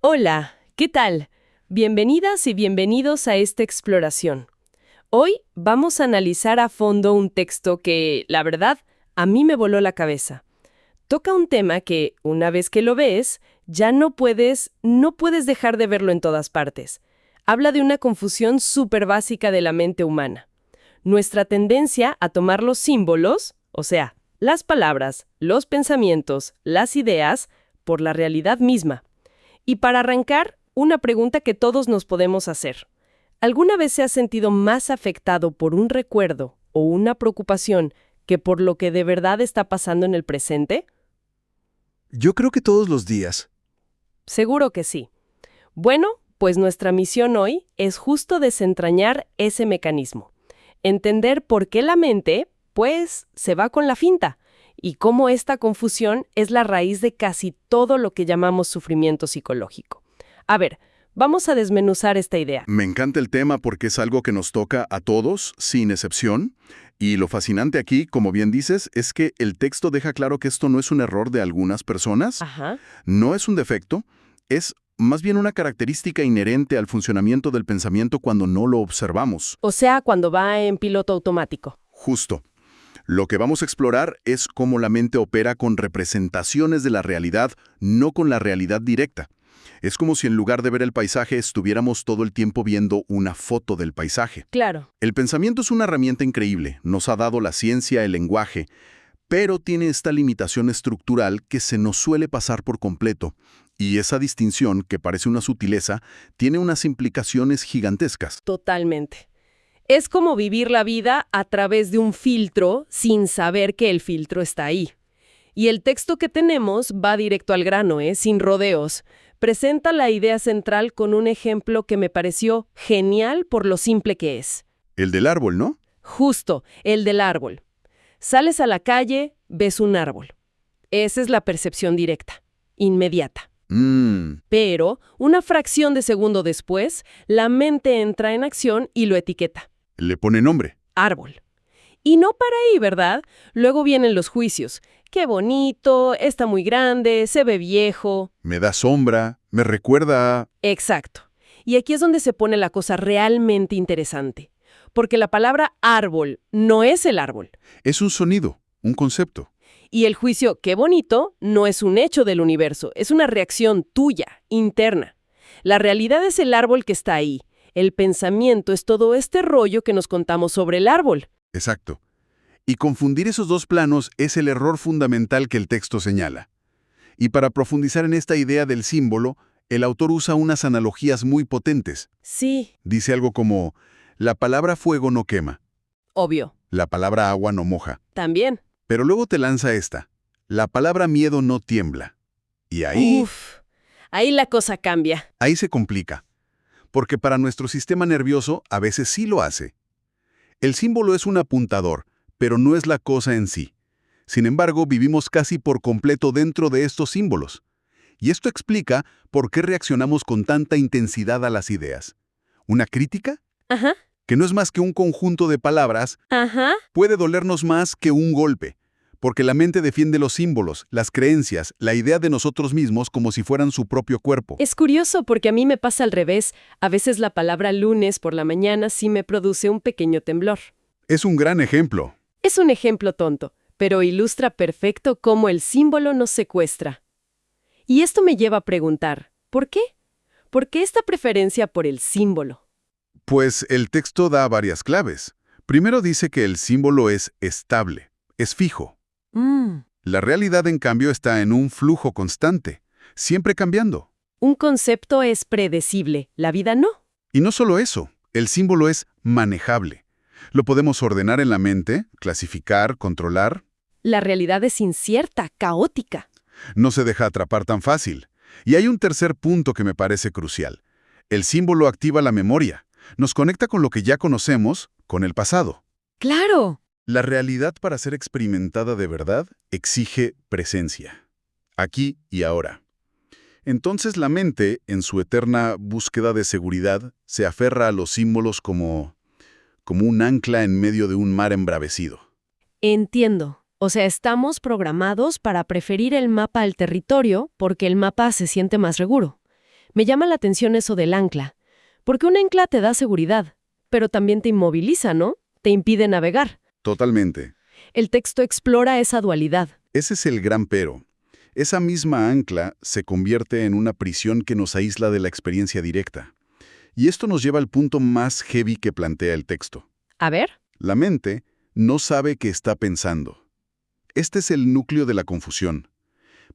Hola, ¿qué tal? Bienvenidas y bienvenidos a esta exploración. Hoy vamos a analizar a fondo un texto que, la verdad, a mí me voló la cabeza. Toca un tema que, una vez que lo ves, ya no puedes dejar de verlo en todas partes. Habla de una confusión súper básica de la mente humana. Nuestra tendencia a tomar los símbolos, o sea, las palabras, los pensamientos, las ideas, por la realidad misma. Y para arrancar, una pregunta que todos nos podemos hacer. ¿Alguna vez se ha sentido más afectado por un recuerdo o una preocupación que por lo que de verdad está pasando en el presente? Yo creo que todos los días. Seguro que sí. Bueno, pues nuestra misión hoy es justo desentrañar ese mecanismo. Entender por qué la mente, pues, se va con la finta y cómo esta confusión es la raíz de casi todo lo que llamamos sufrimiento psicológico. A ver, vamos a desmenuzar esta idea. Me encanta el tema porque es algo que nos toca a todos, sin excepción. Y lo fascinante aquí, como bien dices, es que el texto deja claro que esto no es un error de algunas personas, Ajá. no es un defecto, es más bien una característica inherente al funcionamiento del pensamiento cuando no lo observamos. O sea, cuando va en piloto automático. Justo. Lo que vamos a explorar es cómo la mente opera con representaciones de la realidad, no con la realidad directa. Es como si en lugar de ver el paisaje estuviéramos todo el tiempo viendo una foto del paisaje. Claro. El pensamiento es una herramienta increíble, nos ha dado la ciencia, el lenguaje, pero tiene esta limitación estructural que se nos suele pasar por completo. Y esa distinción, que parece una sutileza, tiene unas implicaciones gigantescas. Totalmente. Es como vivir la vida a través de un filtro sin saber que el filtro está ahí. Y el texto que tenemos va directo al grano, sin rodeos. Presenta la idea central con un ejemplo que me pareció genial por lo simple que es. El del árbol, ¿no? Justo, el del árbol. Sales a la calle, ves un árbol. Esa es la percepción directa, inmediata. Pero, una fracción de segundo después, la mente entra en acción y lo etiqueta. Le pone nombre. Árbol. Y no para ahí, ¿verdad? Luego vienen los juicios. Qué bonito, está muy grande, se ve viejo. Me da sombra, me recuerda a... Exacto. Y aquí es donde se pone la cosa realmente interesante. Porque la palabra árbol no es el árbol. Es un sonido, un concepto. Y el juicio, qué bonito, no es un hecho del universo, es una reacción tuya, interna. La realidad es el árbol que está ahí. El pensamiento es todo este rollo que nos contamos sobre el árbol. Exacto. Y confundir esos dos planos es el error fundamental que el texto señala. Y para profundizar en esta idea del símbolo, el autor usa unas analogías muy potentes. Sí, Dice algo como, la palabra fuego no quema, obvio. la palabra agua no moja. También. Pero luego te lanza esta, la palabra miedo no tiembla. Y Ahí la cosa cambia. ahí se complica. Porque para nuestro sistema nervioso a veces sí lo hace. El símbolo es un apuntador, pero no es la cosa en sí. Sin embargo, vivimos casi por completo dentro de estos símbolos. Y esto explica por qué reaccionamos con tanta intensidad a las ideas. ¿Una crítica? Ajá, Que no es más que un conjunto de palabras, ajá. puede dolernos más que un golpe. Porque la mente defiende los símbolos, las creencias, la idea de nosotros mismos como si fueran su propio cuerpo. Es curioso porque a mí me pasa al revés. A veces la palabra lunes por la mañana sí me produce un pequeño temblor. Es un gran ejemplo. Es un ejemplo tonto, pero ilustra perfecto cómo el símbolo nos secuestra. Y esto me lleva a preguntar, ¿por qué? ¿Por qué esta preferencia por el símbolo? Pues el texto da varias claves. Primero dice que el símbolo es estable, es fijo. La realidad, en cambio, está en un flujo constante, siempre cambiando. Un concepto es predecible, la vida no. Y no solo eso, el símbolo es manejable. Lo podemos ordenar en la mente, clasificar, controlar. La realidad es incierta, caótica. No se deja atrapar tan fácil. Y hay un tercer punto que me parece crucial. El símbolo activa la memoria. Nos conecta con lo que ya conocemos, con el pasado. ¡Claro! La realidad, para ser experimentada de verdad, exige presencia. Aquí y ahora. Entonces la mente, en su eterna búsqueda de seguridad, se aferra a los símbolos como un ancla en medio de un mar embravecido. Entiendo. O sea, estamos programados para preferir el mapa al territorio porque el mapa se siente más seguro. Me llama la atención eso del ancla, porque un ancla te da seguridad, pero también te inmoviliza, ¿no? Te impide navegar. Totalmente. El texto explora esa dualidad. Ese es el gran pero. Esa misma ancla se convierte en una prisión que nos aísla de la experiencia directa. Y esto nos lleva al punto más heavy que plantea el texto. A ver. La mente no sabe qué está pensando. Este es el núcleo de la confusión.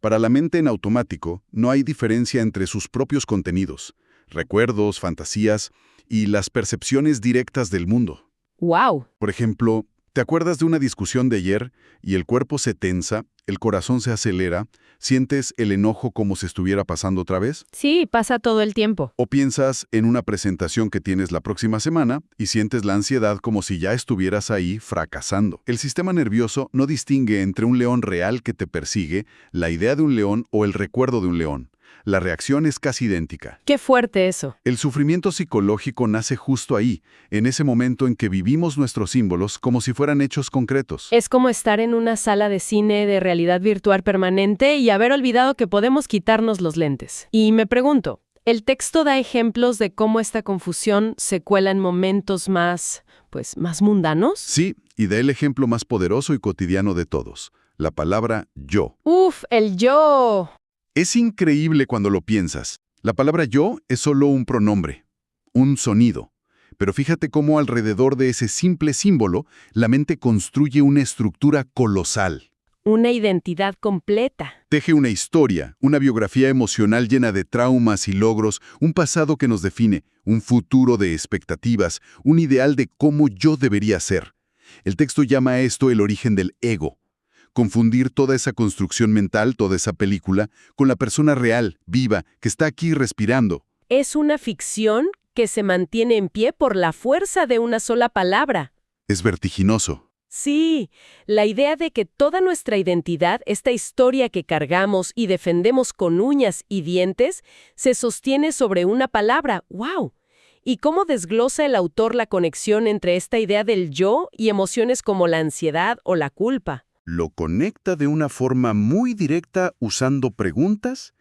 Para la mente en automático, no hay diferencia entre sus propios contenidos, recuerdos, fantasías y las percepciones directas del mundo. ¡Wow! Por ejemplo, ¿te acuerdas de una discusión de ayer y el cuerpo se tensa, el corazón se acelera, sientes el enojo como si estuviera pasando otra vez? Sí, pasa todo el tiempo. ¿O piensas en una presentación que tienes la próxima semana y sientes la ansiedad como si ya estuvieras ahí fracasando? El sistema nervioso no distingue entre un león real que te persigue, la idea de un león o el recuerdo de un león. La reacción es casi idéntica. Qué fuerte eso. El sufrimiento psicológico nace justo ahí, en ese momento en que vivimos nuestros símbolos como si fueran hechos concretos. Es como estar en una sala de cine de realidad virtual permanente y haber olvidado que podemos quitarnos los lentes. Y me pregunto, ¿el texto da ejemplos de cómo esta confusión se cuela en momentos más mundanos? Sí, y da el ejemplo más poderoso y cotidiano de todos, la palabra yo. ¡Uf, el yo! Es increíble cuando lo piensas. La palabra yo es solo un pronombre, un sonido. Pero fíjate cómo alrededor de ese simple símbolo, la mente construye una estructura colosal. Una identidad completa. Teje una historia, una biografía emocional llena de traumas y logros, un pasado que nos define, un futuro de expectativas, un ideal de cómo yo debería ser. El texto llama a esto el origen del ego. Confundir toda esa construcción mental, toda esa película, con la persona real, viva, que está aquí respirando. Es una ficción que se mantiene en pie por la fuerza de una sola palabra. Es vertiginoso. Sí, la idea de que toda nuestra identidad, esta historia que cargamos y defendemos con uñas y dientes, se sostiene sobre una palabra. ¡Wow! ¿Y cómo desglosa el autor la conexión entre esta idea del yo y emociones como la ansiedad o la culpa? Lo conecta de una forma muy directa usando preguntas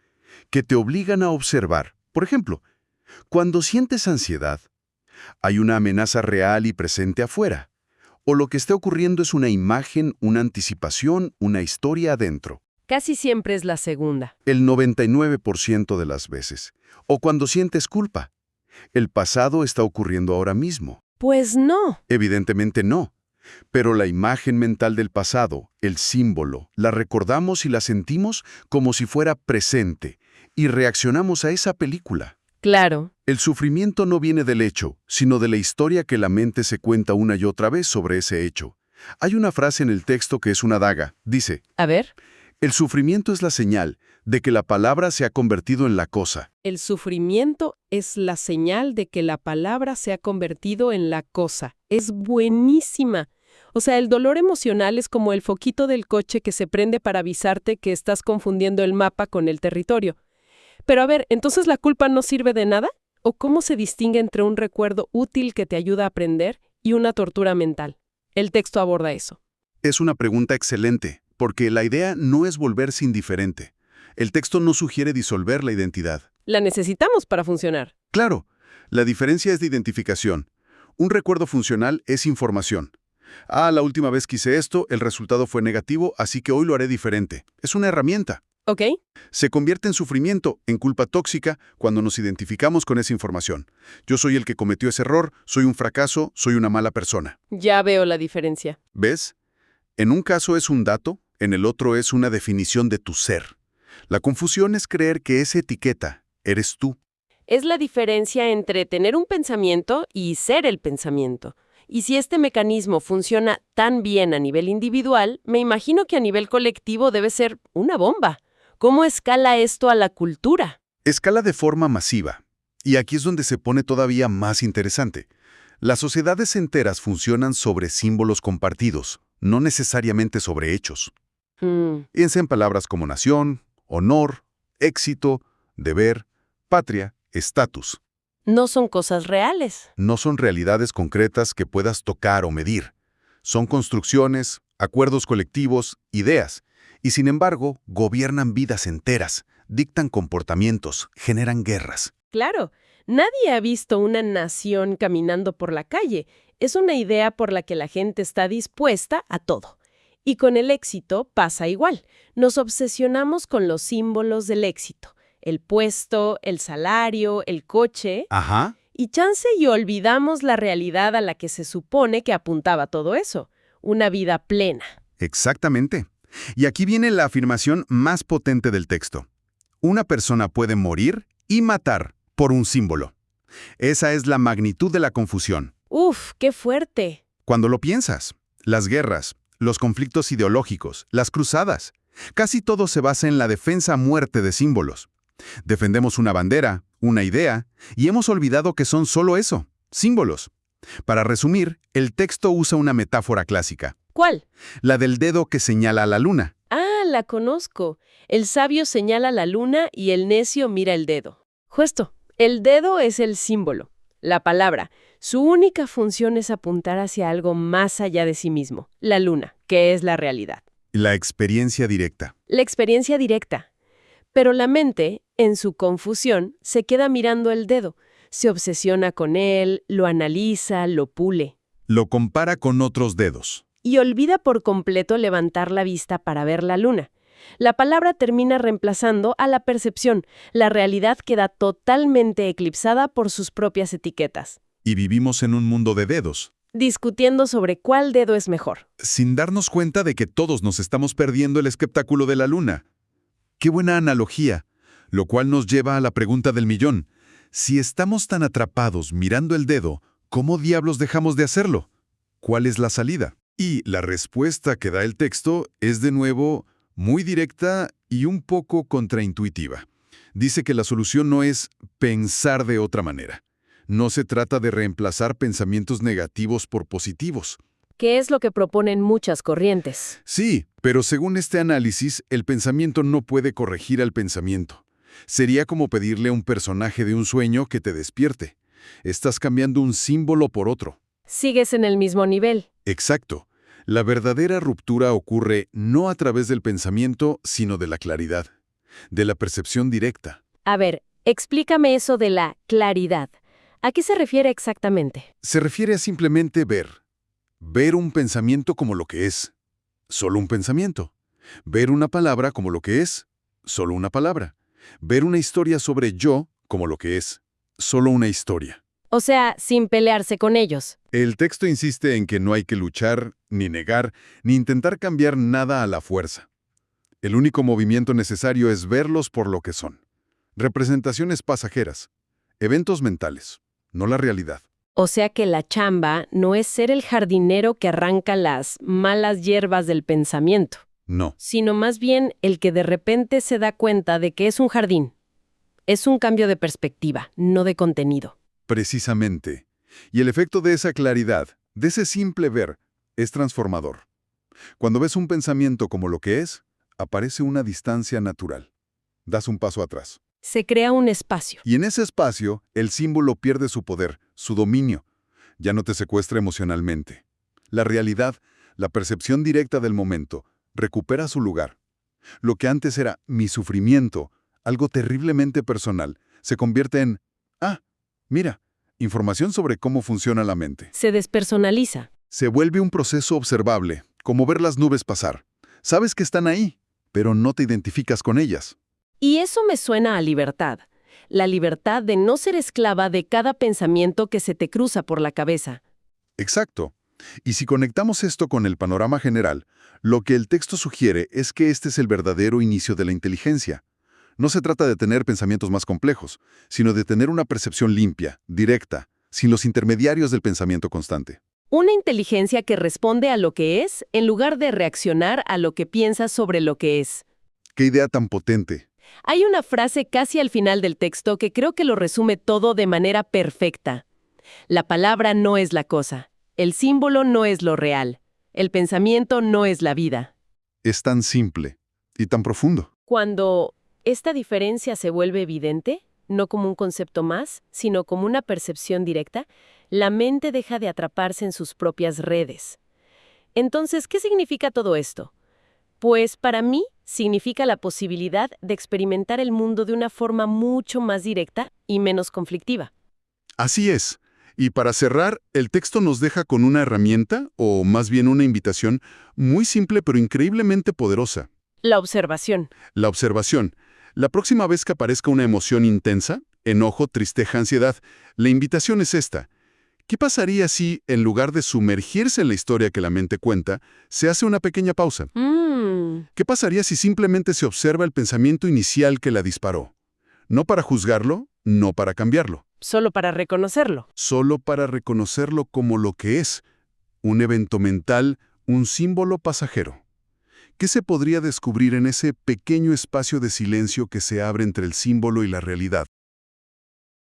que te obligan a observar. Por ejemplo, cuando sientes ansiedad, hay una amenaza real y presente afuera, o lo que está ocurriendo es una imagen, una anticipación, una historia adentro. Casi siempre es la segunda. El 99% de las veces. O cuando sientes culpa. ¿El pasado está ocurriendo ahora mismo? Pues no. Evidentemente no. Pero la imagen mental del pasado, el símbolo, la recordamos y la sentimos como si fuera presente, y reaccionamos a esa película. Claro. El sufrimiento no viene del hecho, sino de la historia que la mente se cuenta una y otra vez sobre ese hecho. Hay una frase en el texto que es una daga. Dice, A ver. el sufrimiento es la señal de que la palabra se ha convertido en la cosa. El sufrimiento es la señal de que la palabra se ha convertido en la cosa. Es buenísima. O sea, el dolor emocional es como el foquito del coche que se prende para avisarte que estás confundiendo el mapa con el territorio. Pero a ver, ¿entonces la culpa no sirve de nada? ¿O cómo se distingue entre un recuerdo útil que te ayuda a aprender y una tortura mental? El texto aborda eso. Es una pregunta excelente, porque la idea no es volverse indiferente. El texto no sugiere disolver la identidad. La necesitamos para funcionar. Claro, la diferencia es de identificación. Un recuerdo funcional es información. La última vez que hice esto, el resultado fue negativo, así que hoy lo haré diferente. Es una herramienta. ¿Ok? Se convierte en sufrimiento, en culpa tóxica, cuando nos identificamos con esa información. Yo soy el que cometió ese error, soy un fracaso, soy una mala persona. Ya veo la diferencia. ¿Ves? En un caso es un dato, en el otro es una definición de tu ser. La confusión es creer que esa etiqueta eres tú. Es la diferencia entre tener un pensamiento y ser el pensamiento. Y si este mecanismo funciona tan bien a nivel individual, me imagino que a nivel colectivo debe ser una bomba. ¿Cómo escala esto a la cultura? Escala de forma masiva. Y aquí es donde se pone todavía más interesante. Las sociedades enteras funcionan sobre símbolos compartidos, no necesariamente sobre hechos. Piensa en palabras como nación, honor, éxito, deber, patria, estatus. No son cosas reales. No son realidades concretas que puedas tocar o medir. Son construcciones, acuerdos colectivos, ideas, y sin embargo, gobiernan vidas enteras, dictan comportamientos, generan guerras. Claro, nadie ha visto una nación caminando por la calle. Es una idea por la que la gente está dispuesta a todo. Y con el éxito pasa igual. Nos obsesionamos con los símbolos del éxito. El puesto, el salario, el coche. Ajá. Y chance y olvidamos la realidad a la que se supone que apuntaba todo eso. Una vida plena. Exactamente. Y aquí viene la afirmación más potente del texto. Una persona puede morir y matar por un símbolo. Esa es la magnitud de la confusión. ¡Uf, qué fuerte! Cuando lo piensas, las guerras, los conflictos ideológicos, las cruzadas, casi todo se basa en la defensa a muerte de símbolos. Defendemos una bandera, una idea, y hemos olvidado que son solo eso, símbolos. Para resumir, el texto usa una metáfora clásica. ¿Cuál? La del dedo que señala a la luna. Ah, la conozco. El sabio señala la luna y el necio mira el dedo. Justo, el dedo es el símbolo, la palabra. Su única función es apuntar hacia algo más allá de sí mismo, la luna, que es la realidad. La experiencia directa. La experiencia directa. Pero la mente, en su confusión, se queda mirando el dedo, se obsesiona con él, lo analiza, lo pule. Lo compara con otros dedos. Y olvida por completo levantar la vista para ver la luna. La palabra termina reemplazando a la percepción. La realidad queda totalmente eclipsada por sus propias etiquetas. Y vivimos en un mundo de dedos, Discutiendo sobre cuál dedo es mejor. sin darnos cuenta de que todos nos estamos perdiendo el espectáculo de la luna. Qué buena analogía, lo cual nos lleva a la pregunta del millón. Si estamos tan atrapados mirando el dedo, ¿cómo diablos dejamos de hacerlo? ¿Cuál es la salida? Y la respuesta que da el texto es de nuevo muy directa y un poco contraintuitiva. Dice que la solución no es pensar de otra manera. No se trata de reemplazar pensamientos negativos por positivos. ¿Qué es lo que proponen muchas corrientes? Sí, pero según este análisis, el pensamiento no puede corregir al pensamiento. Sería como pedirle a un personaje de un sueño que te despierte. Estás cambiando un símbolo por otro. Sigues en el mismo nivel. Exacto. La verdadera ruptura ocurre no a través del pensamiento, sino de la claridad, de la percepción directa. A ver, explícame eso de la claridad. ¿A qué se refiere exactamente? Se refiere a simplemente ver. Ver un pensamiento como lo que es. Solo un pensamiento. Ver una palabra como lo que es. Solo una palabra. Ver una historia sobre yo como lo que es. Solo una historia. O sea, sin pelearse con ellos. El texto insiste en que no hay que luchar, ni negar, ni intentar cambiar nada a la fuerza. El único movimiento necesario es verlos por lo que son. Representaciones pasajeras. Eventos mentales, no la realidad. O sea que la chamba no es ser el jardinero que arranca las malas hierbas del pensamiento, No. sino más bien el que de repente se da cuenta de que es un jardín. Es un cambio de perspectiva, no de contenido. Precisamente. Y el efecto de esa claridad, de ese simple ver, es transformador. Cuando ves un pensamiento como lo que es, aparece una distancia natural. Das un paso atrás. Se crea un espacio. Y en ese espacio, el símbolo pierde su poder, su dominio. Ya no te secuestra emocionalmente. La realidad, la percepción directa del momento, recupera su lugar. Lo que antes era mi sufrimiento, algo terriblemente personal, se convierte en, mira, información sobre cómo funciona la mente. Se despersonaliza. Se vuelve un proceso observable, como ver las nubes pasar. Sabes que están ahí, pero no te identificas con ellas. Y eso me suena a libertad. La libertad de no ser esclava de cada pensamiento que se te cruza por la cabeza. Exacto. Y si conectamos esto con el panorama general, lo que el texto sugiere es que este es el verdadero inicio de la inteligencia. No se trata de tener pensamientos más complejos, sino de tener una percepción limpia, directa, sin los intermediarios del pensamiento constante. Una inteligencia que responde a lo que es en lugar de reaccionar a lo que piensas sobre lo que es. ¡Qué idea tan potente! Hay una frase casi al final del texto que creo que lo resume todo de manera perfecta. La palabra no es la cosa. El símbolo no es lo real. El pensamiento no es la vida. Es tan simple y tan profundo. Cuando esta diferencia se vuelve evidente, no como un concepto más, sino como una percepción directa, la mente deja de atraparse en sus propias redes. Entonces, ¿qué significa todo esto? Pues para mí significa la posibilidad de experimentar el mundo de una forma mucho más directa y menos conflictiva. Así es. Y para cerrar, el texto nos deja con una herramienta, o más bien una invitación, muy simple pero increíblemente poderosa. La observación. La observación. La próxima vez que aparezca una emoción intensa, enojo, tristeza, ansiedad, la invitación es esta. ¿Qué pasaría si, en lugar de sumergirse en la historia que la mente cuenta, se hace una pequeña pausa? ¿Qué pasaría si simplemente se observa el pensamiento inicial que la disparó? No para juzgarlo, no para cambiarlo. Solo para reconocerlo. Solo para reconocerlo como lo que es, un evento mental, un símbolo pasajero. ¿Qué se podría descubrir en ese pequeño espacio de silencio que se abre entre el símbolo y la realidad?